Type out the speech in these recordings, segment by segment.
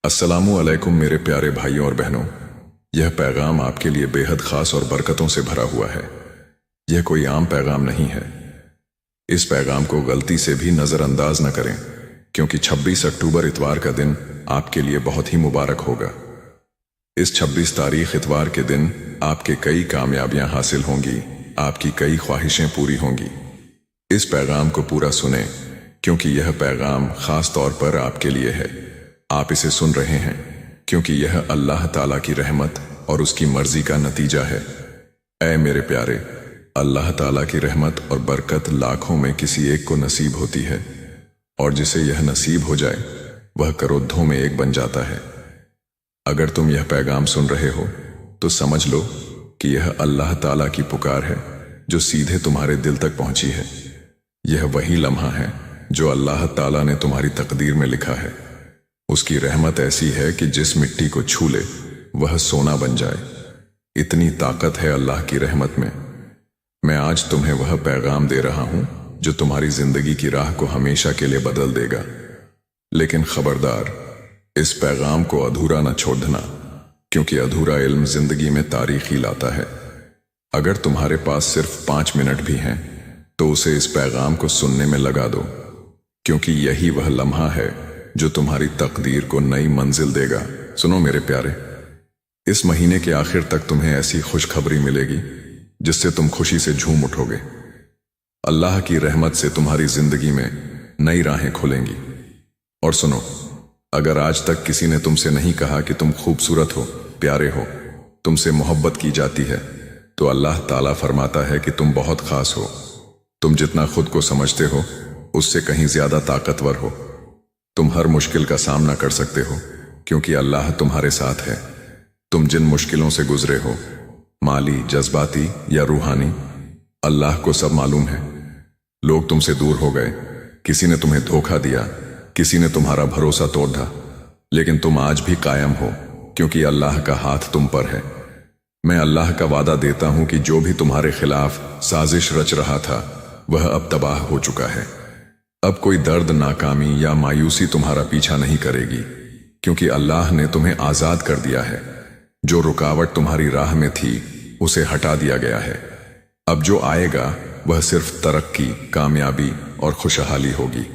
अस्सलामु अलैकुम मेरे प्यारे भाइयों और बहनों। यह पैगाम आपके लिए बेहद खास और बरकतों से भरा हुआ है। यह कोई आम पैगाम नहीं है। इस पैगाम को गलती से भी नज़रअंदाज न करें, क्योंकि 26 अक्टूबर इतवार का दिन आपके लिए बहुत ही मुबारक होगा। इस 26 तारीख इतवार के दिन आपके कई कामयाबियां हासिल होंगी, आपकी कई ख्वाहिशें पूरी होंगी। इस पैगाम को पूरा सुने, क्योंकि यह पैगाम खास तौर पर आपके लिए है। आप इसे सुन रहे हैं क्योंकि यह अल्लाह ताला की रहमत और उसकी मर्जी का नतीजा है। ऐ मेरे प्यारे, अल्लाह ताला की रहमत और बरकत लाखों में किसी एक को नसीब होती है, और जिसे यह नसीब हो जाए वह करोड़ों में एक बन जाता है। अगर तुम यह पैगाम सुन रहे हो तो समझ लो कि यह अल्लाह ताला की पुकार है जो सीधे तुम्हारे दिल तक पहुंची है। यह वही लम्हा है जो अल्लाह ताला ने तुम्हारी तकदीर में लिखा है। उसकी रहमत ऐसी है कि जिस मिट्टी को छू ले वह सोना बन जाए। इतनी ताकत है अल्लाह की रहमत में। मैं आज तुम्हें वह पैगाम दे रहा हूं जो तुम्हारी जिंदगी की राह को हमेशा के लिए बदल देगा। लेकिन खबरदार, इस पैगाम को अधूरा न छोड़ना, क्योंकि अधूरा इल्म जिंदगी में तारीख ही लाता है। अगर तुम्हारे पास सिर्फ 5 मिनट भी हैं तो उसे इस पैगाम को सुनने में लगा दो, क्योंकि यही वह लम्हा है जो तुम्हारी तकदीर को नई मंजिल देगा। सुनो मेरे प्यारे, इस महीने के आखिर तक तुम्हें ऐसी खुशखबरी मिलेगी जिससे तुम खुशी से झूम उठोगे। अल्लाह की रहमत से तुम्हारी जिंदगी में नई राहें खुलेंगी। और सुनो, अगर आज तक किसी ने तुमसे नहीं कहा कि तुम खूबसूरत हो, प्यारे हो, तुमसे मोहब्बत की जाती है, तो अल्लाह ताला फरमाता है कि तुम बहुत खास हो। तुम जितना खुद को समझते हो उससे कहीं ज्यादा ताकतवर हो। तुम हर मुश्किल का सामना कर सकते हो, क्योंकि अल्लाह तुम्हारे साथ है। तुम जिन मुश्किलों से गुजरे हो, माली, जज्बाती या रूहानी, अल्लाह को सब मालूम है। लोग तुमसे दूर हो गए, किसी ने तुम्हें धोखा दिया, किसी ने तुम्हारा भरोसा तोड़ा, लेकिन तुम आज भी कायम हो, क्योंकि अल्लाह का हाथ तुम पर है। मैं अल्लाह का वादा देता हूं कि जो भी तुम्हारे खिलाफ साजिश रच रहा था वह अब तबाह हो चुका है। अब कोई दर्द, नाकामी या मायूसी तुम्हारा पीछा नहीं करेगी, क्योंकि अल्लाह ने तुम्हें आजाद कर दिया है। जो रुकावट तुम्हारी राह में थी उसे हटा दिया गया है। अब जो आएगा वह सिर्फ तरक्की, कामयाबी और खुशहाली होगी।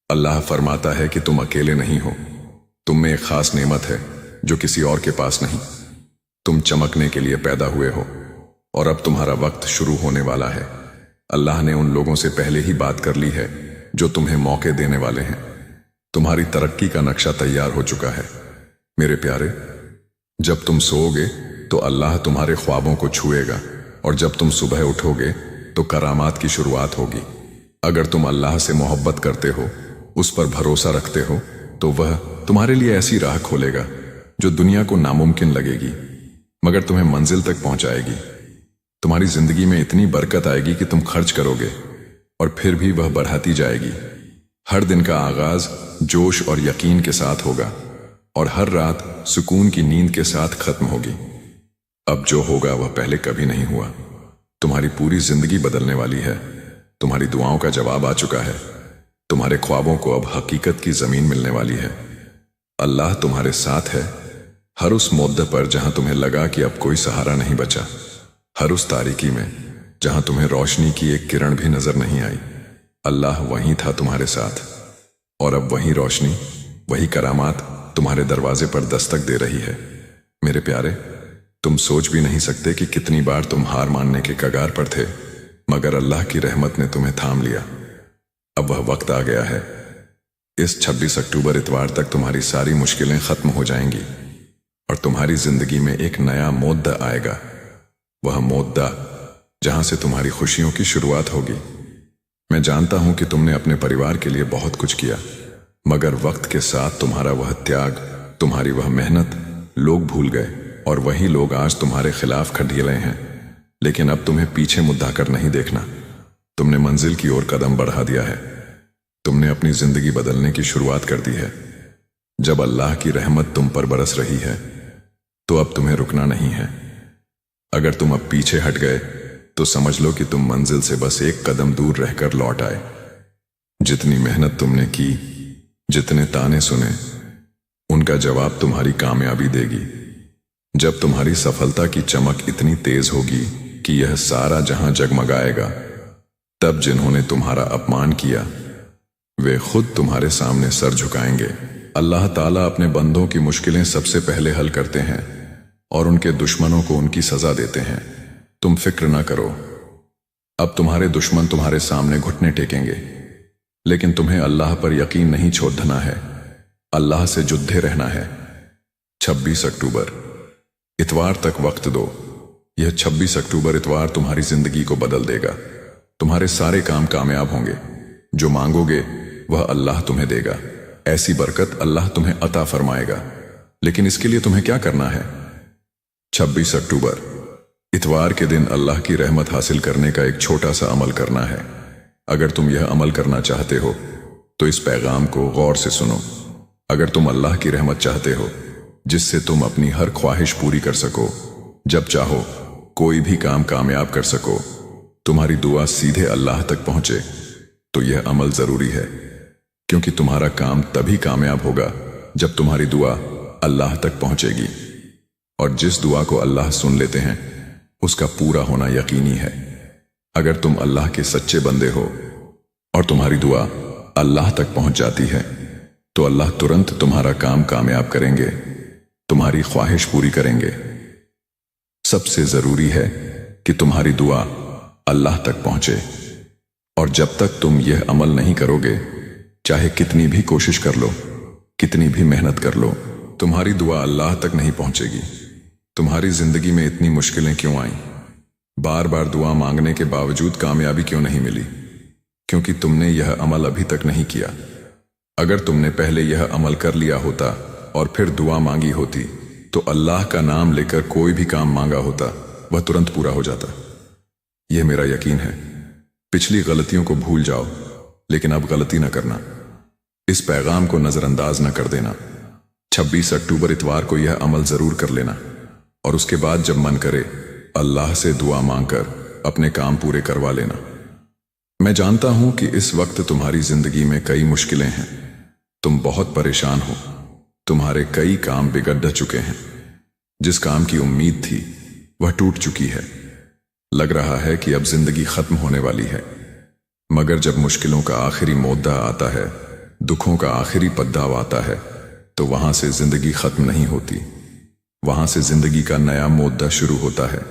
अल्लाह फरमाता है कि तुम अकेले नहीं हो। तुम में एक खास नेमत है जो किसी और के पास नहीं। तुम चमकने के लिए पैदा हुए हो, और अब तुम्हारा वक्त शुरू होने वाला है। अल्लाह ने उन लोगों से पहले ही बात कर ली है जो तुम्हें मौके देने वाले हैं। तुम्हारी तरक्की का नक्शा तैयार हो चुका है। मेरे प्यारे, जब तुम सोओगे तो अल्लाह तुम्हारे ख्वाबों को छुएगा, और जब तुम सुबह उठोगे तो करामात की शुरुआत होगी। अगर तुम अल्लाह से मोहब्बत करते हो, उस पर भरोसा रखते हो, तो वह तुम्हारे लिए ऐसी राह खोलेगा जो दुनिया को नामुमकिन लगेगी, मगर तुम्हें मंजिल तक पहुंचाएगी। तुम्हारी जिंदगी में इतनी बरकत आएगी कि तुम खर्च करोगे और फिर भी वह बढ़ाती जाएगी। हर दिन का आगाज जोश और यकीन के साथ होगा, और हर रात सुकून की नींद के साथ खत्म होगी। अब जो होगा वह पहले कभी नहीं हुआ। तुम्हारी पूरी जिंदगी बदलने वाली है। तुम्हारी दुआओं का जवाब आ चुका है। तुम्हारे ख्वाबों को अब हकीकत की जमीन मिलने वाली है। अल्लाह तुम्हारे साथ है, हर उस मुद्दे पर जहां तुम्हें लगा कि अब कोई सहारा नहीं बचा, हर उस तारीकी में जहां तुम्हें रोशनी की एक किरण भी नजर नहीं आई। अल्लाह वहीं था तुम्हारे साथ, और अब वही रोशनी, वही करामात तुम्हारे दरवाजे पर दस्तक दे रही है। मेरे प्यारे, तुम सोच भी नहीं सकते कि कितनी बार तुम हार मानने के कगार पर थे, मगर अल्लाह की रहमत ने तुम्हें थाम लिया। अब वह वक्त आ गया है। इस 26 अक्टूबर इतवार तक तुम्हारी सारी मुश्किलें खत्म हो जाएंगी, और तुम्हारी जिंदगी में एक नया मोद्दा आएगा। वह मोद्दा जहां से तुम्हारी खुशियों की शुरुआत होगी। मैं जानता हूं कि तुमने अपने परिवार के लिए बहुत कुछ किया, मगर वक्त के साथ तुम्हारा वह त्याग, तुम्हारी वह मेहनत लोग भूल गए, और वही लोग आज तुम्हारे खिलाफ खड़िए हैं। लेकिन अब तुम्हें पीछे मुद्दा कर नहीं देखना। तुमने मंजिल की ओर कदम बढ़ा दिया है। तुमने अपनी जिंदगी बदलने की शुरुआत कर दी है। जब अल्लाह की रहमत तुम पर बरस रही है तो अब तुम्हें रुकना नहीं है। अगर तुम अब पीछे हट गए तो समझ लो कि तुम मंजिल से बस एक कदम दूर रहकर लौट आए। जितनी मेहनत तुमने की, जितने ताने सुने, उनका जवाब तुम्हारी कामयाबी देगी। जब तुम्हारी सफलता की चमक इतनी तेज होगी कि यह सारा जहां जगमगाएगा, तब जिन्होंने तुम्हारा अपमान किया वे खुद तुम्हारे सामने सर झुकाएंगे। अल्लाह ताला अपने बंदों की मुश्किलें सबसे पहले हल करते हैं और उनके दुश्मनों को उनकी सजा देते हैं। तुम फिक्र ना करो, अब तुम्हारे दुश्मन तुम्हारे सामने घुटने टेकेंगे, लेकिन तुम्हें अल्लाह पर यकीन नहीं छोड़ना है, अल्लाह से जुद्धे रहना है। 26 अक्टूबर इतवार तक वक्त दो। यह 26 अक्टूबर इतवार तुम्हारी जिंदगी को बदल देगा। तुम्हारे सारे काम कामयाब होंगे। जो मांगोगे वह अल्लाह तुम्हें देगा। ऐसी बरकत अल्लाह तुम्हें अता फरमाएगा। लेकिन इसके लिए तुम्हें क्या करना है? 26 अक्टूबर इतवार के दिन अल्लाह की रहमत हासिल करने का एक छोटा सा अमल करना है। अगर तुम यह अमल करना चाहते हो तो इस पैगाम को गौर से सुनो। अगर तुम अल्लाह की रहमत चाहते हो जिससे तुम अपनी हर ख्वाहिश पूरी कर सको, जब चाहो कोई भी काम कामयाब कर सको, तुम्हारी दुआ सीधे अल्लाह तक पहुंचे, तो यह अमल जरूरी है। क्योंकि तुम्हारा काम तभी कामयाब होगा जब तुम्हारी दुआ अल्लाह तक पहुंचेगी। और जिस दुआ को अल्लाह सुन लेते हैं उसका पूरा होना यकीनी है। अगर तुम अल्लाह के सच्चे बंदे हो और तुम्हारी दुआ अल्लाह तक पहुंच जाती है, तो अल्लाह तुरंत तुम्हारा काम कामयाब करेंगे, तुम्हारी ख्वाहिश पूरी करेंगे। सबसे जरूरी है कि तुम्हारी दुआ अल्लाह तक पहुंचे। और जब तक तुम यह अमल नहीं करोगे, चाहे कितनी भी कोशिश कर लो, कितनी भी मेहनत कर लो, तुम्हारी दुआ अल्लाह तक नहीं पहुंचेगी। तुम्हारी जिंदगी में इतनी मुश्किलें क्यों आईं? बार बार दुआ मांगने के बावजूद कामयाबी क्यों नहीं मिली? क्योंकि तुमने यह अमल अभी तक नहीं किया। अगर तुमने पहले यह अमल कर लिया होता और फिर दुआ मांगी होती, तो अल्लाह का नाम लेकर कोई भी काम मांगा होता वह तुरंत पूरा हो जाता। यह मेरा यकीन है। पिछली गलतियों को भूल जाओ, लेकिन अब गलती न करना। इस पैगाम को नजरअंदाज न कर देना। 26 अक्टूबर इतवार को यह अमल जरूर कर लेना और उसके बाद जब मन करे अल्लाह से दुआ मांगकर अपने काम पूरे करवा लेना। मैं जानता हूं कि इस वक्त तुम्हारी जिंदगी में कई मुश्किलें हैं। तुम बहुत परेशान हो। तुम्हारे कई काम बिगड़ चुके हैं। जिस काम की उम्मीद थी वह टूट चुकी है। लग रहा है कि अब जिंदगी खत्म होने वाली है। मगर जब मुश्किलों का आखिरी मोद्दा आता है, दुखों का आखिरी पद्दाव आता है, तो वहां से जिंदगी खत्म नहीं होती। वहां से जिंदगी का नया मोद्दा शुरू होता है।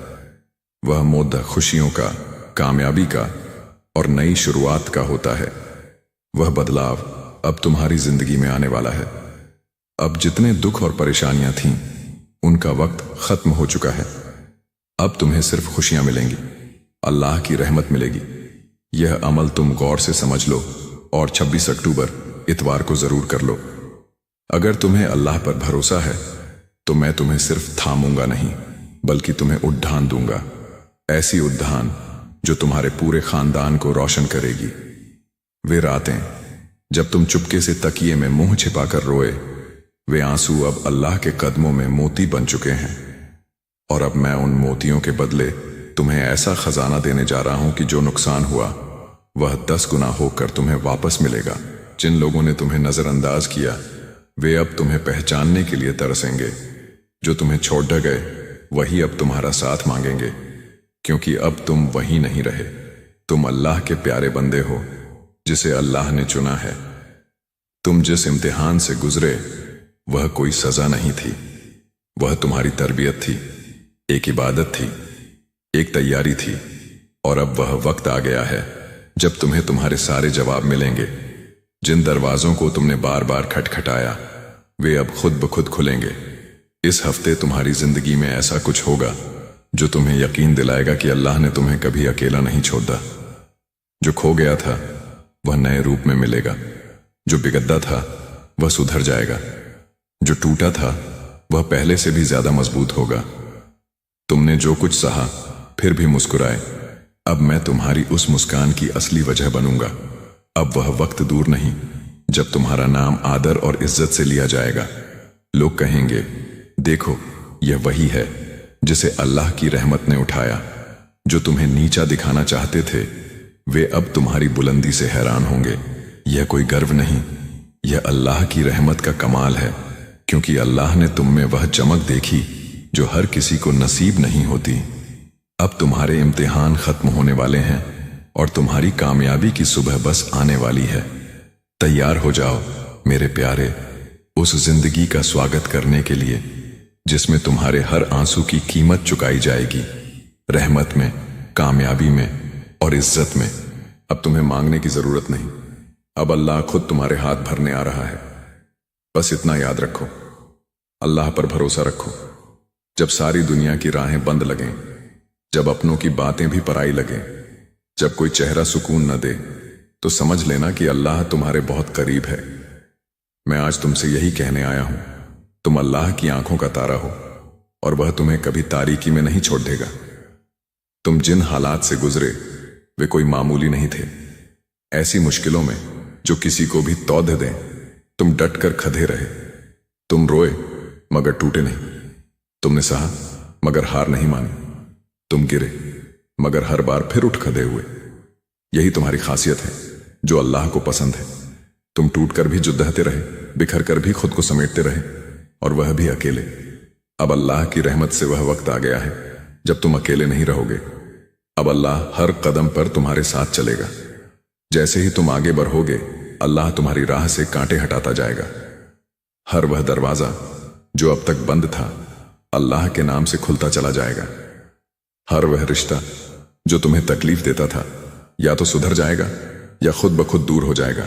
वह मोद्दा खुशियों का, कामयाबी का और नई शुरुआत का होता है। वह बदलाव अब तुम्हारी जिंदगी में आने वाला है। अब जितने दुख और परेशानियां थीं, उनका वक्त खत्म हो चुका है। अब तुम्हें सिर्फ खुशियां मिलेंगी, अल्लाह की रहमत मिलेगी। यह अमल तुम गौर से समझ लो और 26 अक्टूबर इतवार को जरूर कर लो। अगर तुम्हें अल्लाह पर भरोसा है तो मैं तुम्हें सिर्फ थामूंगा नहीं, बल्कि तुम्हें उद्धान दूंगा। ऐसी उद्धान जो तुम्हारे पूरे खानदान को रोशन करेगी। वे रातें जब तुम चुपके से तकिए में मुंह छिपाकर रोए, वे आंसू अब अल्लाह के कदमों में मोती बन चुके हैं। और अब मैं उन मोतियों के बदले तुम्हें ऐसा खजाना देने जा रहा हूं कि जो नुकसान हुआ वह 10 गुना होकर तुम्हें वापस मिलेगा। जिन लोगों ने तुम्हें नजरअंदाज किया, वे अब तुम्हें पहचानने के लिए तरसेंगे। जो तुम्हें छोड़ गए वही अब तुम्हारा साथ मांगेंगे, क्योंकि अब तुम वही नहीं रहे। तुम अल्लाह के प्यारे बंदे हो जिसे अल्लाह ने चुना है। तुम जिस इम्तिहान से गुजरे वह कोई सजा नहीं थी, वह तुम्हारी तरबियत थी, एक इबादत थी, एक तैयारी थी। और अब वह वक्त आ गया है जब तुम्हें तुम्हारे सारे जवाब मिलेंगे। जिन दरवाजों को तुमने बार बार खटखटाया, वे अब खुद ब खुद खुलेंगे। इस हफ्ते तुम्हारी जिंदगी में ऐसा कुछ होगा जो तुम्हें यकीन दिलाएगा कि अल्लाह ने तुम्हें कभी अकेला नहीं छोड़ा। जो खो गया था वह नए रूप में मिलेगा। जो बिगड़ा था वह सुधर जाएगा। जो टूटा था वह पहले से भी ज्यादा मजबूत होगा। तुमने जो कुछ सहा फिर भी मुस्कुराए, अब मैं तुम्हारी उस मुस्कान की असली वजह बनूंगा। अब वह वक्त दूर नहीं जब तुम्हारा नाम आदर और इज्जत से लिया जाएगा। लोग कहेंगे, देखो यह वही है जिसे अल्लाह की रहमत ने उठाया। जो तुम्हें नीचा दिखाना चाहते थे वे अब तुम्हारी बुलंदी से हैरान होंगे। यह कोई गर्व नहीं, यह अल्लाह की रहमत का कमाल है। क्योंकि अल्लाह ने तुम में वह चमक देखी जो हर किसी को नसीब नहीं होती। अब तुम्हारे इम्तिहान खत्म होने वाले हैं और तुम्हारी कामयाबी की सुबह बस आने वाली है। तैयार हो जाओ मेरे प्यारे उस जिंदगी का स्वागत करने के लिए जिसमें तुम्हारे हर आंसू की कीमत चुकाई जाएगी, रहमत में, कामयाबी में और इज्जत में। अब तुम्हें मांगने की जरूरत नहीं, अब अल्लाह खुद तुम्हारे हाथ भरने आ रहा है। बस इतना याद रखो, अल्लाह पर भरोसा रखो। जब सारी दुनिया की राहें बंद लगें, जब अपनों की बातें भी पराई लगें, जब कोई चेहरा सुकून न दे, तो समझ लेना कि अल्लाह तुम्हारे बहुत करीब है। मैं आज तुमसे यही कहने आया हूं, तुम अल्लाह की आंखों का तारा हो और वह तुम्हें कभी तारीकी में नहीं छोड़ देगा। तुम जिन हालात से गुजरे वे कोई मामूली नहीं थे। ऐसी मुश्किलों में जो किसी को भी तौद दें, तुम डट कर खड़े रहे। तुम रोए मगर टूटे नहीं, तुमने सहा मगर हार नहीं मानी, तुम गिरे मगर हर बार फिर उठ खड़े हुए। यही तुम्हारी खासियत है जो अल्लाह को पसंद है। तुम टूट कर भी जुद्दहते रहे, बिखर कर भी खुद को समेटते रहे, और वह भी अकेले। अब अल्लाह की रहमत से वह वक्त आ गया है जब तुम अकेले नहीं रहोगे। अब अल्लाह हर कदम पर तुम्हारे साथ चलेगा। जैसे ही तुम आगे बढ़ोगे, अल्लाह तुम्हारी राह से कांटे हटाता जाएगा। हर वह दरवाजा जो अब तक बंद था, अल्लाह के नाम से खुलता चला जाएगा। हर वह रिश्ता जो तुम्हें तकलीफ देता था, या तो सुधर जाएगा या खुद ब खुद दूर हो जाएगा।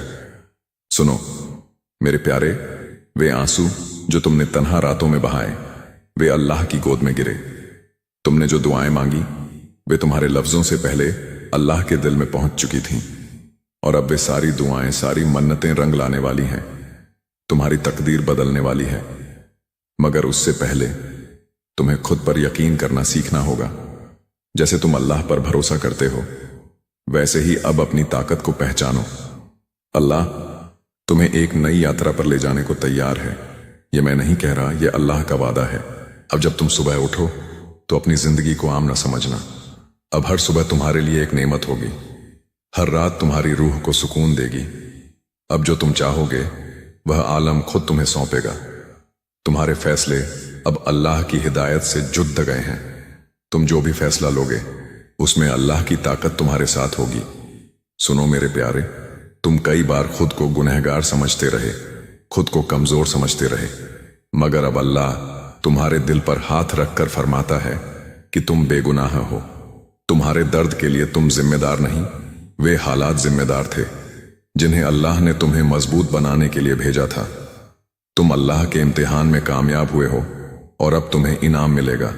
सुनो मेरे प्यारे, वे आंसू जो तुमने तन्हा रातों में बहाए, वे अल्लाह की गोद में गिरे। तुमने जो दुआएं मांगी, वे तुम्हारे लफ्जों से पहले अल्लाह के दिल में पहुंच चुकी थीं, और अब वे सारी दुआएं, सारी मन्नतें रंग लाने वाली हैं, तुम्हारी तकदीर बदलने वाली है। मगर उससे पहले तुम्हें खुद पर यकीन करना सीखना होगा। जैसे तुम अल्लाह पर भरोसा करते हो, वैसे ही अब अपनी ताकत को पहचानो। अल्लाह तुम्हें एक नई यात्रा पर ले जाने को तैयार है। यह मैं नहीं कह रहा, यह अल्लाह का वादा है। अब जब तुम सुबह उठो तो अपनी जिंदगी को आम न समझना। अब हर सुबह तुम्हारे लिए एक नेमत होगी, हर रात तुम्हारी रूह को सुकून देगी। अब जो तुम चाहोगे वह आलम खुद तुम्हें सौंपेगा। तुम्हारे फैसले अब अल्लाह की हिदायत से जुड़ गए हैं। तुम जो भी फैसला लोगे उसमें अल्लाह की ताकत तुम्हारे साथ होगी। सुनो मेरे प्यारे, तुम कई बार खुद को गुनहगार समझते रहे, खुद को कमजोर समझते रहे, मगर अब अल्लाह तुम्हारे दिल पर हाथ रखकर फरमाता है कि तुम बेगुनाह हो। तुम्हारे दर्द के लिए तुम जिम्मेदार नहीं, वे हालात जिम्मेदार थे जिन्हें अल्लाह ने तुम्हें मजबूत बनाने के लिए भेजा था। तुम अल्लाह के इम्तिहान में कामयाब हुए हो और अब तुम्हें इनाम मिलेगा,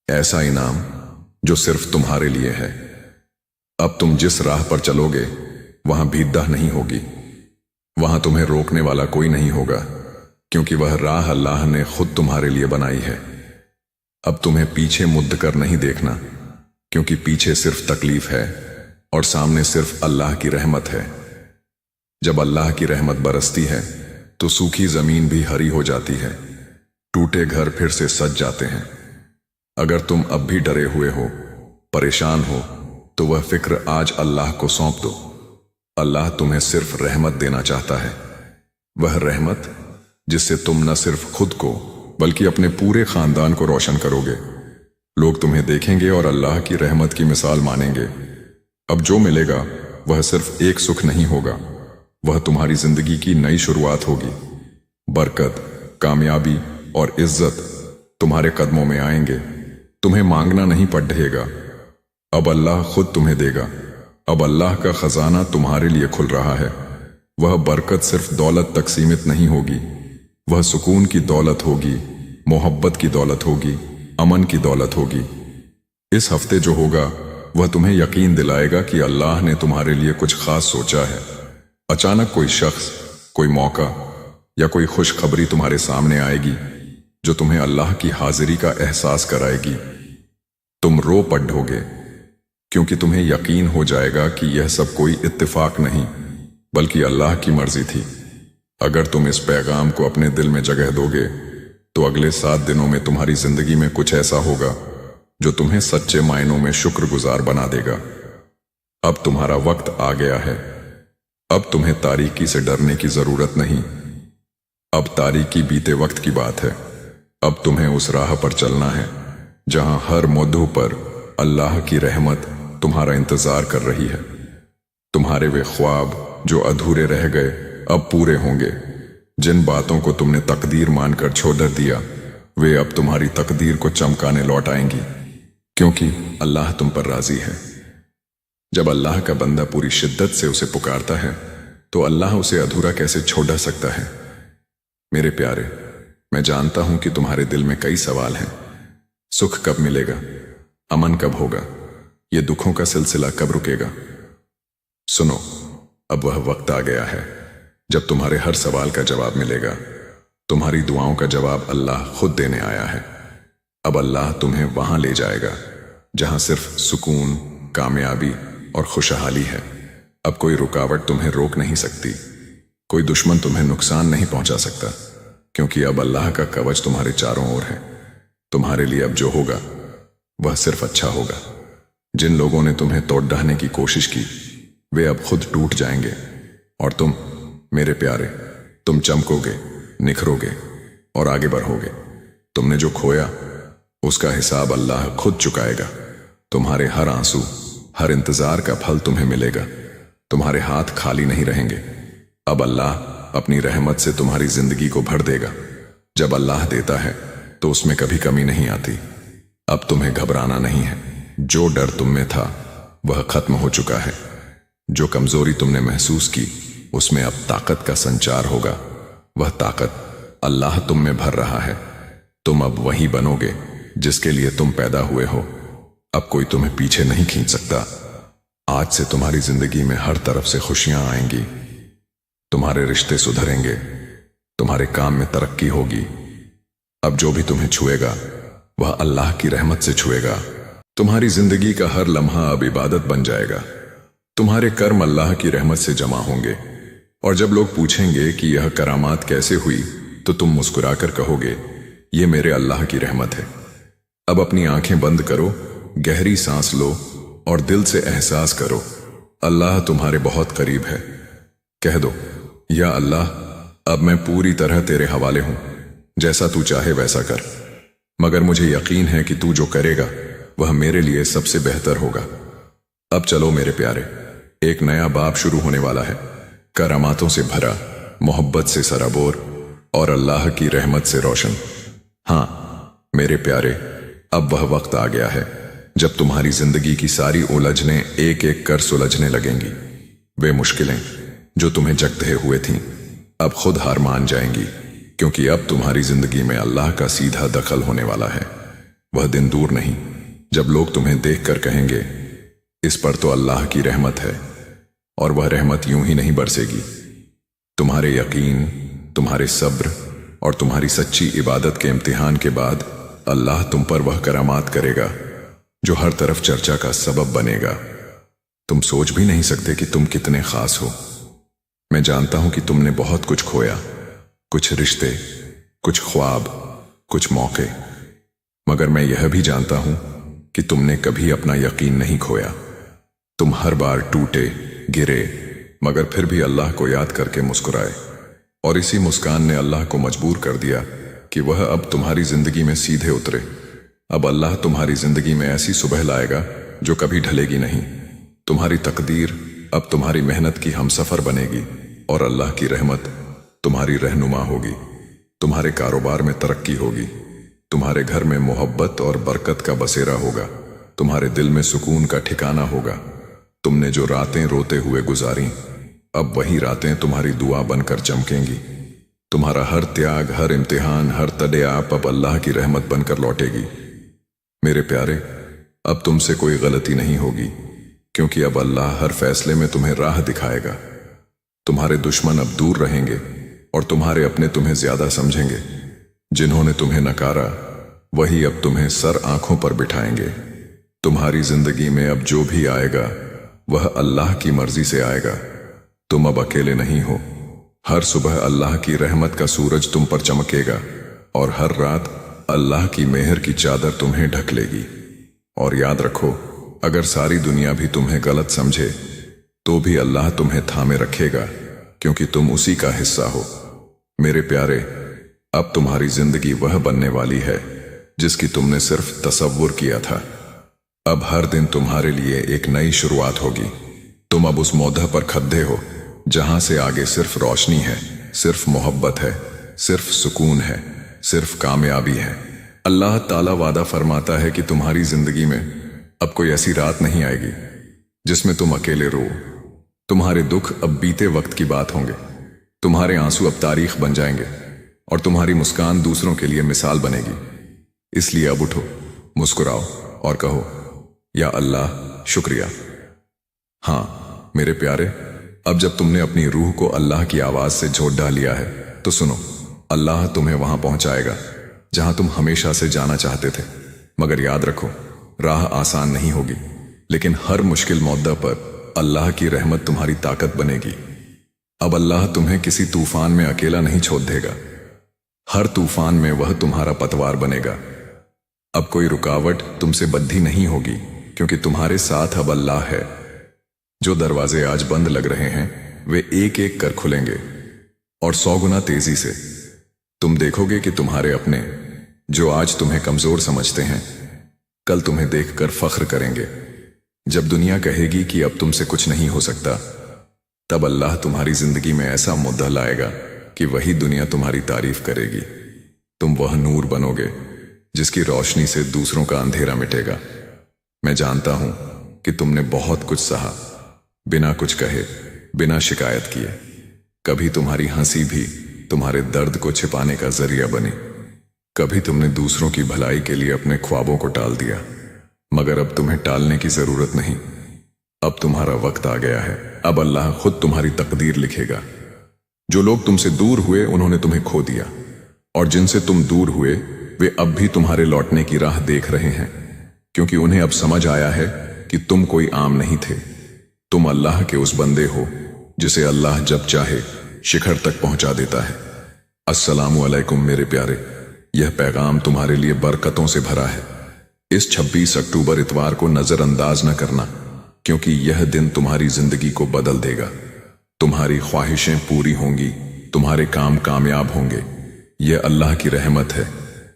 ऐसा इनाम जो सिर्फ तुम्हारे लिए है। अब तुम जिस राह पर चलोगे वहां भीद्दाह नहीं होगी, वहां तुम्हें रोकने वाला कोई नहीं होगा, क्योंकि वह राह अल्लाह ने खुद तुम्हारे लिए बनाई है। अब तुम्हें पीछे मुड़ कर नहीं देखना, क्योंकि पीछे सिर्फ तकलीफ है और सामने सिर्फ अल्लाह की रहमत है। जब अल्लाह की रहमत बरसती है तो सूखी जमीन भी हरी हो जाती है, टूटे घर फिर से सज जाते हैं। अगर तुम अब भी डरे हुए हो, परेशान हो, तो वह फिक्र आज अल्लाह को सौंप दो। अल्लाह तुम्हें सिर्फ रहमत देना चाहता है, वह रहमत जिससे तुम न सिर्फ खुद को बल्कि अपने पूरे खानदान को रोशन करोगे। लोग तुम्हें देखेंगे और अल्लाह की रहमत की मिसाल मानेंगे। अब जो मिलेगा वह सिर्फ एक सुख नहीं होगा, वह तुम्हारी जिंदगी की नई शुरुआत होगी। बरकत, कामयाबी और इज्जत तुम्हारे कदमों में आएंगे। तुम्हें मांगना नहीं पड़ेगा, अब अल्लाह खुद तुम्हें देगा। अब अल्लाह का खजाना तुम्हारे लिए खुल रहा है। वह बरकत सिर्फ दौलत तक सीमित नहीं होगी, वह सुकून की दौलत होगी, मोहब्बत की दौलत होगी, अमन की दौलत होगी। इस हफ्ते जो होगा वह तुम्हें यकीन दिलाएगा कि अल्लाह ने तुम्हारे लिए कुछ खास सोचा है। अचानक कोई शख्स, कोई मौका या कोई खुशखबरी तुम्हारे सामने आएगी जो तुम्हें अल्लाह की हाजिरी का एहसास कराएगी। तुम रो पड़ोगे, क्योंकि तुम्हें यकीन हो जाएगा कि यह सब कोई इत्तेफाक नहीं बल्कि अल्लाह की मर्जी थी। अगर तुम इस पैगाम को अपने दिल में जगह दोगे तो अगले 7 दिनों में तुम्हारी जिंदगी में कुछ ऐसा होगा जो तुम्हें सच्चे मायनों में शुक्रगुजार बना देगा। अब तुम्हारा वक्त आ गया है। अब तुम्हें तारीकी से डरने की जरूरत नहीं, अब तारीकी बीते वक्त की बात है। अब तुम्हें उस राह पर चलना है जहां हर मोदू पर अल्लाह की रहमत तुम्हारा इंतजार कर रही है। तुम्हारे वे ख्वाब जो अधूरे रह गए अब पूरे होंगे। जिन बातों को तुमने तकदीर मानकर छोड़ दिया वे अब तुम्हारी तकदीर को चमकाने लौट आएंगी, क्योंकि अल्लाह तुम पर राजी है। जब अल्लाह का बंदा पूरी शिद्दत से उसे पुकारता है तो अल्लाह उसे अधूरा कैसे छोड़ सकता है। मेरे प्यारे, मैं जानता हूं कि तुम्हारे दिल में कई सवाल हैं। सुख कब मिलेगा, अमन कब होगा, ये दुखों का सिलसिला कब रुकेगा। सुनो, अब वह वक्त आ गया है जब तुम्हारे हर सवाल का जवाब मिलेगा। तुम्हारी दुआओं का जवाब अल्लाह खुद देने आया है। अब अल्लाह तुम्हें वहां ले जाएगा जहां सिर्फ सुकून, कामयाबी और खुशहाली है। अब कोई रुकावट तुम्हें रोक नहीं सकती, कोई दुश्मन तुम्हें नुकसान नहीं पहुंचा सकता, क्योंकि अब अल्लाह का कवच तुम्हारे चारों ओर है। तुम्हारे लिए अब जो होगा वह सिर्फ अच्छा होगा। जिन लोगों ने तुम्हें तोड़ ढाने की कोशिश की वे अब खुद टूट जाएंगे, और तुम मेरे प्यारे, तुम चमकोगे, निखरोगे और आगे बढ़ोगे। तुमने जो खोया उसका हिसाब अल्लाह खुद चुकाएगा। तुम्हारे हर आंसू, हर इंतजार का फल तुम्हें मिलेगा। तुम्हारे हाथ खाली नहीं रहेंगे। अब अल्लाह अपनी रहमत से तुम्हारी जिंदगी को भर देगा। जब अल्लाह देता है तो उसमें कभी कमी नहीं आती। अब तुम्हें घबराना नहीं है। जो डर तुम में था वह खत्म हो चुका है। जो कमजोरी तुमने महसूस की उसमें अब ताकत का संचार होगा। वह ताकत अल्लाह तुम में भर रहा है। तुम अब वही बनोगे जिसके लिए तुम पैदा हुए हो। अब कोई तुम्हें पीछे नहीं खींच सकता। आज से तुम्हारी जिंदगी में हर तरफ से खुशियां आएंगी। तुम्हारे रिश्ते सुधरेंगे, तुम्हारे काम में तरक्की होगी। अब जो भी तुम्हें छुएगा वह अल्लाह की रहमत से छुएगा। तुम्हारी जिंदगी का हर लम्हा अब इबादत बन जाएगा। तुम्हारे कर्म अल्लाह की रहमत से जमा होंगे, और जब लोग पूछेंगे कि यह करामात कैसे हुई तो तुम मुस्कुराकर कहोगे, ये मेरे अल्लाह की रहमत है। अब अपनी आंखें बंद करो, गहरी सांस लो और दिल से एहसास करो, अल्लाह तुम्हारे बहुत करीब है। कह दो, या अल्लाह, अब मैं पूरी तरह तेरे हवाले हूं। जैसा तू चाहे वैसा कर, मगर मुझे यकीन है कि तू जो करेगा वह मेरे लिए सबसे बेहतर होगा। अब चलो मेरे प्यारे, एक नया बाब शुरू होने वाला है, करामातों से भरा, मोहब्बत से सराबोर और अल्लाह की रहमत से रोशन। हाँ मेरे प्यारे, अब वह वक्त आ गया है जब तुम्हारी जिंदगी की सारी उलझनें एक एक कर सुलझने लगेंगी। वे मुश्किलें जो तुम्हें जगते हुए थीं अब खुद हार मान जाएंगी, क्योंकि अब तुम्हारी जिंदगी में अल्लाह का सीधा दखल होने वाला है। वह दिन दूर नहीं जब लोग तुम्हें देखकर कहेंगे, इस पर तो अल्लाह की रहमत है। और वह रहमत यूं ही नहीं बरसेगी। तुम्हारे यकीन, तुम्हारे सब्र और तुम्हारी सच्ची इबादत के इम्तिहान के बाद अल्लाह तुम पर वह करामात करेगा जो हर तरफ चर्चा का सबब बनेगा। तुम सोच भी नहीं सकते कि तुम कितने खास हो। मैं जानता हूं कि तुमने बहुत कुछ खोया, कुछ रिश्ते, कुछ ख्वाब, कुछ मौके, मगर मैं यह भी जानता हूं कि तुमने कभी अपना यकीन नहीं खोया। तुम हर बार टूटे, गिरे, मगर फिर भी अल्लाह को याद करके मुस्कुराए, और इसी मुस्कान ने अल्लाह को मजबूर कर दिया कि वह अब तुम्हारी जिंदगी में सीधे उतरे। अब अल्लाह तुम्हारी जिंदगी में ऐसी सुबह लाएगा जो कभी ढलेगी नहीं। तुम्हारी तकदीर अब तुम्हारी मेहनत की हमसफर बनेगी, और अल्लाह की रहमत तुम्हारी रहनुमा होगी। तुम्हारे कारोबार में तरक्की होगी, तुम्हारे घर में मोहब्बत और बरकत का बसेरा होगा, तुम्हारे दिल में सुकून का ठिकाना होगा। तुमने जो रातें रोते हुए गुजारी अब वही रातें तुम्हारी दुआ बनकर चमकेंगी। तुम्हारा हर त्याग, हर इम्तिहान, हर तड़े-आप अब अल्लाह की रहमत बनकर लौटेगी। मेरे प्यारे, अब तुमसे कोई गलती नहीं होगी, क्योंकि अब अल्लाह हर फैसले में तुम्हें राह दिखाएगा। तुम्हारे दुश्मन अब दूर रहेंगे और तुम्हारे अपने तुम्हें ज्यादा समझेंगे। जिन्होंने तुम्हें नकारा वही अब तुम्हें सर आंखों पर बिठाएंगे। तुम्हारी जिंदगी में अब जो भी आएगा वह अल्लाह की मर्जी से आएगा। तुम अब अकेले नहीं हो। हर सुबह अल्लाह की रहमत का सूरज तुम पर चमकेगा, और हर रात अल्लाह की मेहर की चादर तुम्हें ढक लेगी। और याद रखो, अगर सारी दुनिया भी तुम्हें गलत समझे तो भी अल्लाह तुम्हें थामे रखेगा, क्योंकि तुम उसी का हिस्सा हो। मेरे प्यारे, अब तुम्हारी जिंदगी वह बनने वाली है जिसकी तुमने सिर्फ तसव्वुर किया था। अब हर दिन तुम्हारे लिए एक नई शुरुआत होगी। तुम अब उस मौधा पर खद्दे हो जहां से आगे सिर्फ रोशनी है, सिर्फ मोहब्बत है, सिर्फ सुकून है, सिर्फ कामयाबी है। अल्लाह ताला वादा फरमाता है कि तुम्हारी जिंदगी में अब कोई ऐसी रात नहीं आएगी जिसमें तुम अकेले रो। तुम्हारे दुख अब बीते वक्त की बात होंगे, तुम्हारे आंसू अब तारीख बन जाएंगे और तुम्हारी मुस्कान दूसरों के लिए मिसाल बनेगी। इसलिए अब उठो, मुस्कुराओ और कहो, या अल्लाह शुक्रिया। हाँ मेरे प्यारे, अब जब तुमने अपनी रूह को अल्लाह की आवाज से जोड़ डाल लिया है तो सुनो, अल्लाह तुम्हें वहां पहुंचाएगा जहां तुम हमेशा से जाना चाहते थे। मगर याद रखो, राह आसान नहीं होगी, लेकिन हर मुश्किल मौदा पर अल्लाह की रहमत तुम्हारी ताकत बनेगी। अब अल्लाह तुम्हें किसी तूफान में अकेला नहीं छोड़ देगा। हर तूफान में वह तुम्हारा पतवार बनेगा। अब कोई रुकावट तुमसे बद्धी नहीं होगी, क्योंकि तुम्हारे साथ अब अल्लाह है। जो दरवाजे आज बंद लग रहे हैं वे एक एक कर खुलेंगे और 100 गुना तेजी से। तुम देखोगे कि तुम्हारे अपने, जो आज तुम्हें कमजोर समझते हैं, कल तुम्हें देखकर फख्र करेंगे। जब दुनिया कहेगी कि अब तुमसे कुछ नहीं हो सकता, तब अल्लाह तुम्हारी जिंदगी में ऐसा मुद्दा लाएगा कि वही दुनिया तुम्हारी तारीफ करेगी। तुम वह नूर बनोगे जिसकी रोशनी से दूसरों का अंधेरा मिटेगा। मैं जानता हूं कि तुमने बहुत कुछ सहा, बिना कुछ कहे, बिना शिकायत किए। कभी तुम्हारी हंसी भी तुम्हारे दर्द को छिपाने का जरिया बनी। कभी तुमने दूसरों की भलाई के लिए अपने ख्वाबों को टाल दिया, मगर अब तुम्हें टालने की जरूरत नहीं। अब तुम्हारा वक्त आ गया है। अब अल्लाह खुद तुम्हारी तकदीर लिखेगा। जो लोग तुमसे दूर हुए उन्होंने तुम्हें खो दिया, और जिनसे तुम दूर हुए वे अब भी तुम्हारे लौटने की राह देख रहे हैं, क्योंकि उन्हें अब समझ आया है कि तुम कोई आम नहीं थे। तुम अल्लाह के उस बंदे हो जिसे अल्लाह जब चाहे शिखर तक पहुंचा देता है। अस्सलामु अलैकुम मेरे प्यारे, यह पैगाम तुम्हारे लिए बरकतों से भरा है। इस 26 अक्टूबर इतवार को नजरअंदाज न करना, क्योंकि यह दिन तुम्हारी जिंदगी को बदल देगा। तुम्हारी ख्वाहिशें पूरी होंगी, तुम्हारे काम कामयाब होंगे। यह अल्लाह की रहमत है।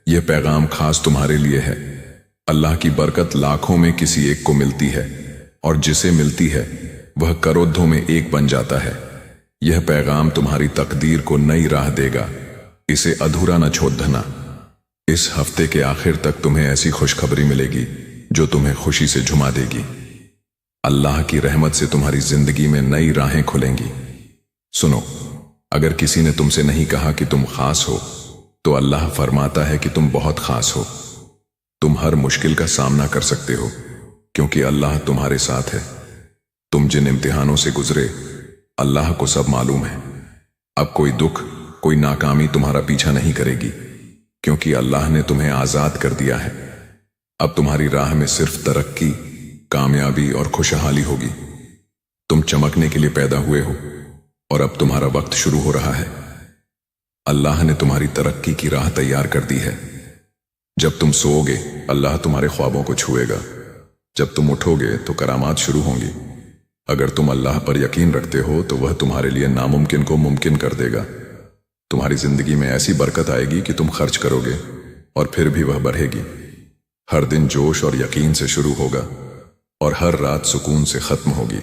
यह पैगाम खास तुम्हारे लिए है। अल्लाह की बरकत लाखों में किसी एक को मिलती है, और जिसे मिलती है वह करोड़ों में एक बन जाता है। यह पैगाम तुम्हारी तकदीर को नई राह देगा। इसे अधूरा न छोड़ देना। इस हफ्ते के आखिर तक तुम्हें ऐसी खुशखबरी मिलेगी जो तुम्हें खुशी से झुमा देगी। अल्लाह की रहमत से तुम्हारी जिंदगी में नई राहें खुलेंगी। सुनो, अगर किसी ने तुमसे नहीं कहा कि तुम खास हो, तो अल्लाह फरमाता है कि तुम बहुत खास हो। तुम हर मुश्किल का सामना कर सकते हो, क्योंकि अल्लाह तुम्हारे साथ है। तुम जिन इम्तिहानों से गुजरे, अल्लाह को सब मालूम है। अब कोई दुख, कोई नाकामी तुम्हारा पीछा नहीं करेगी, क्योंकि अल्लाह ने तुम्हें आजाद कर दिया है। अब तुम्हारी राह में सिर्फ तरक्की, कामयाबी और खुशहाली होगी। तुम चमकने के लिए पैदा हुए हो, और अब तुम्हारा वक्त शुरू हो रहा है। अल्लाह ने तुम्हारी तरक्की की राह तैयार कर दी है। जब तुम सोओगे, अल्लाह तुम्हारे ख्वाबों को छुएगा। जब तुम उठोगे तो करामात शुरू होंगी। अगर तुम अल्लाह पर यकीन रखते हो तो वह तुम्हारे लिए नामुमकिन को मुमकिन कर देगा। तुम्हारी जिंदगी में ऐसी बरकत आएगी कि तुम खर्च करोगे और फिर भी वह बढ़ेगी। हर दिन जोश और यकीन से शुरू होगा, और हर रात सुकून से खत्म होगी।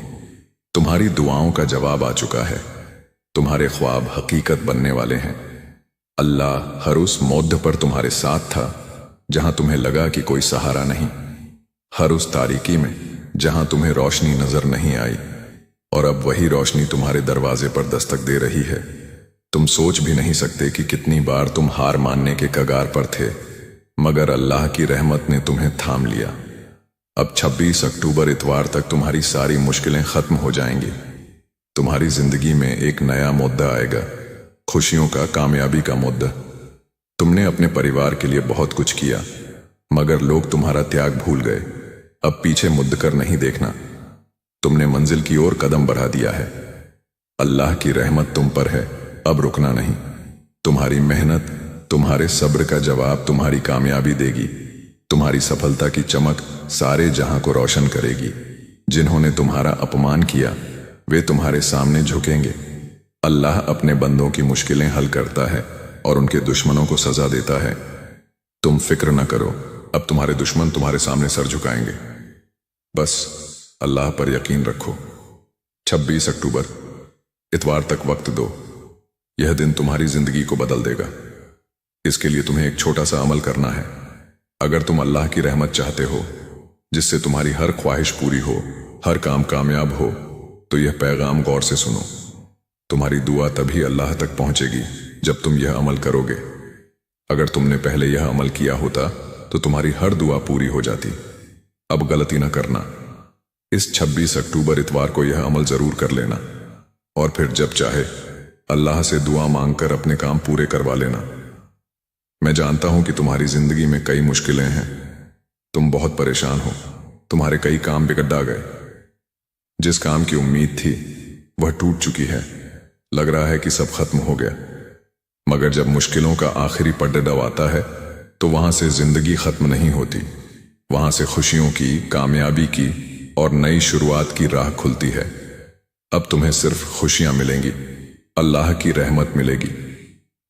तुम्हारी दुआओं का जवाब आ चुका है। तुम्हारे ख्वाब हकीकत बनने वाले हैं। अल्लाह हर उस मौद पर तुम्हारे साथ था जहां तुम्हें लगा कि कोई सहारा नहीं। हर उस तारीकी में जहां तुम्हें रोशनी नजर नहीं आई, और अब वही रोशनी तुम्हारे दरवाजे पर दस्तक दे रही है। तुम सोच भी नहीं सकते कि कितनी बार तुम हार मानने के कगार पर थे, मगर अल्लाह की रहमत ने तुम्हें थाम लिया। अब 26 अक्टूबर इतवार तक तुम्हारी सारी मुश्किलें खत्म हो जाएंगी। तुम्हारी जिंदगी में एक नया मुद्दा आएगा, खुशियों का, कामयाबी का मुद्दा। तुमने अपने परिवार के लिए बहुत कुछ किया, मगर लोग तुम्हारा त्याग भूल गए। अब पीछे मुड़ कर नहीं देखना। तुमने मंजिल की ओर कदम बढ़ा दिया है। अल्लाह की रहमत तुम पर है, अब रुकना नहीं। तुम्हारी मेहनत, तुम्हारे सब्र का जवाब तुम्हारी कामयाबी देगी। तुम्हारी सफलता की चमक सारे जहां को रोशन करेगी। जिन्होंने तुम्हारा अपमान किया वे तुम्हारे सामने झुकेंगे। اللہ اپنے بندوں کی مشکلیں حل کرتا ہے اور ان کے دشمنوں کو سزا دیتا ہے۔ تم فکر نہ کرو، اب تمہارے دشمن تمہارے سامنے سر جھکائیں گے۔ بس اللہ پر یقین رکھو۔ 26 اکتوبر اتوار تک وقت دو، یہ دن تمہاری زندگی کو بدل دے گا۔ اس کے لیے تمہیں ایک چھوٹا سا عمل کرنا ہے۔ اگر تم اللہ کی رحمت چاہتے ہو، جس سے تمہاری ہر خواہش پوری ہو، ہر کام کامیاب ہو، تو یہ پیغام غور سے سنو۔ تمہاری دعا تبھی اللہ تک پہنچے گی جب تم یہ عمل کرو گے۔ اگر تم نے پہلے یہ عمل کیا ہوتا تو تمہاری ہر دعا پوری ہو جاتی۔ اب غلطی نہ کرنا، اس 26 اکتوبر اتوار کو یہ عمل ضرور کر لینا، اور پھر جب چاہے اللہ سے دعا مانگ کر اپنے کام پورے کروا لینا۔ میں جانتا ہوں کہ تمہاری زندگی میں کئی مشکلیں ہیں، تم بہت پریشان ہو، تمہارے کئی کام بگڑ گئے۔ جس کام کی امید تھی وہ ٹوٹ چکی ہے، لگ رہا ہے کہ سب ختم ہو گیا۔ مگر جب مشکلوں کا آخری پڑاؤ آتا ہے تو وہاں سے زندگی ختم نہیں ہوتی، وہاں سے خوشیوں کی، کامیابی کی اور نئی شروعات کی راہ کھلتی ہے۔ اب تمہیں صرف خوشیاں ملیں گی، اللہ کی رحمت ملے گی۔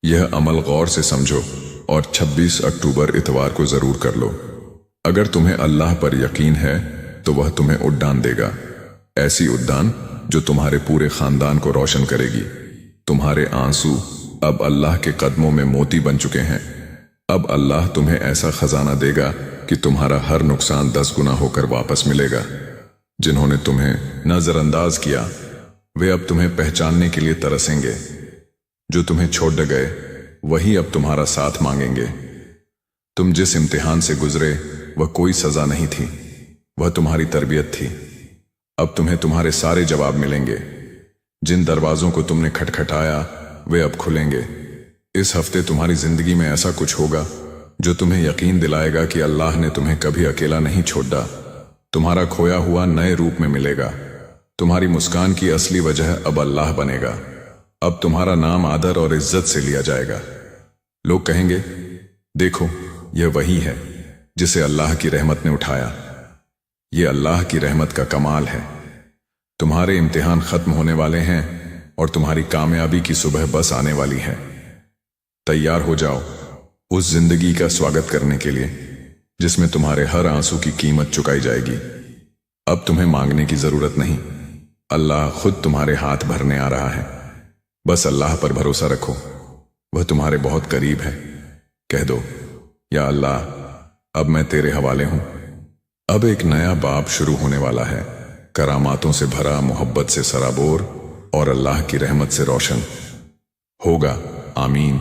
یہ عمل غور سے سمجھو اور 26 اکتوبر اتوار کو ضرور کر لو۔ اگر تمہیں اللہ پر یقین ہے تو وہ تمہیں اڑان دے گا، ایسی اڑان جو تمہارے پورے خاندان کو روشن کرے گی۔ تمہارے آنسو اب اللہ کے قدموں میں موتی بن چکے ہیں۔ اب اللہ تمہیں ایسا خزانہ دے گا کہ تمہارا ہر نقصان 10 گنا ہو کر واپس ملے گا۔ جنہوں نے تمہیں نظر انداز کیا وہ اب تمہیں پہچاننے کے لیے ترسیں گے۔ جو تمہیں چھوڑ گئے وہی اب تمہارا ساتھ مانگیں گے۔ تم جس امتحان سے گزرے وہ کوئی سزا نہیں تھی، وہ تمہاری تربیت تھی۔ اب تمہیں تمہارے سارے جواب ملیں گے۔ جن دروازوں کو تم نے کھٹکھٹایا وہ اب کھلیں گے۔ اس ہفتے تمہاری زندگی میں ایسا کچھ ہوگا جو تمہیں یقین دلائے گا کہ اللہ نے تمہیں کبھی اکیلا نہیں چھوڑا۔ تمہارا کھویا ہوا نئے روپ میں ملے گا۔ تمہاری مسکان کی اصلی وجہ اب اللہ بنے گا۔ اب تمہارا نام آدر اور عزت سے لیا جائے گا۔ لوگ کہیں گے، دیکھو یہ وہی ہے جسے اللہ کی رحمت نے اٹھایا۔ یہ اللہ کی رحمت کا کمال ہے۔ تمہارے امتحان ختم ہونے والے ہیں اور تمہاری کامیابی کی صبح بس آنے والی ہے۔ تیار ہو جاؤ اس زندگی کا سواگت کرنے کے لیے جس میں تمہارے ہر آنسو کی قیمت چکائی جائے گی۔ اب تمہیں مانگنے کی ضرورت نہیں، اللہ خود تمہارے ہاتھ بھرنے آ رہا ہے۔ بس اللہ پر بھروسہ رکھو، وہ تمہارے بہت قریب ہے۔ کہہ دو، یا اللہ اب میں تیرے حوالے ہوں۔ اب ایک نیا باب شروع ہونے والا ہے، کراماتوں سے بھرا، محبت سے سرابور اور اللہ کی رحمت سے روشن ہوگا۔ آمین۔